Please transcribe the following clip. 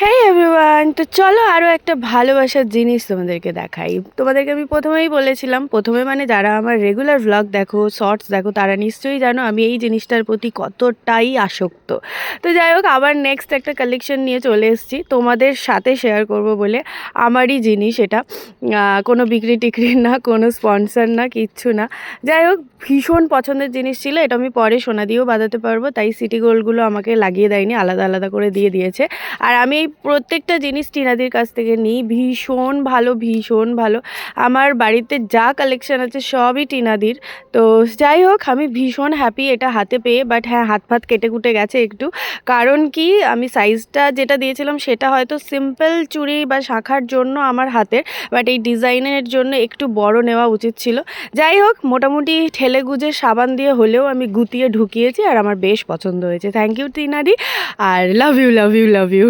হেই everyone, তো চলো আরও একটা ভালোবাসার জিনিস তোমাদেরকে দেখাই। তোমাদেরকে আমি প্রথমেই বলেছিলাম, প্রথমে মানে যারা আমার রেগুলার ভ্লগ দেখো, শর্টস দেখো, তারা নিশ্চয়ই জানো আমি এই জিনিসটার প্রতি কতটাই আসক্ত। তো যাই হোক, আবার নেক্সট একটা কালেকশন নিয়ে চলে এসেছি তোমাদের সাথে শেয়ার করব বলে। আমারই জিনিস এটা, কোনো বিক্রি টিক্রি না, কোনো স্পন্সর না, কিচ্ছু না। যাই হোক, ভীষণ পছন্দের জিনিস ছিল এটা। আমি পরে সোনা দিয়েও বাঁধাতে পারবো, তাই সিটি গোল্ডগুলো আমাকে লাগিয়ে দেয়নি, আলাদা আলাদা করে দিয়ে দিয়েছে। আর আমি এই প্রত্যেকটা জিনিস টিনাদির কাছ থেকে নিই, ভীষণ ভালো, ভীষণ ভালো। আমার বাড়িতে যা কালেকশান আছে সবই টিনাদির। তো যাই হোক, আমি ভীষণ হ্যাপি এটা হাতে পেয়ে। বাট হ্যাঁ, হাত ফাত কেটে কুটে গেছে একটু, কারণ কি আমি সাইজটা যেটা দিয়েছিলাম সেটা হয়তো সিম্পল চুড়ি বা শাখার জন্য আমার হাতের, বাট এই ডিজাইনের জন্য একটু বড় নেওয়া উচিত ছিল। যাই হোক, মোটামুটি ঠেলে গুজে সাবান দিয়ে হলেও আমি গুতিয়ে ঢুকিয়েছি, আর আমার বেশ পছন্দ হয়েছে। থ্যাংক ইউ টিনাদি, আর love you love you love you.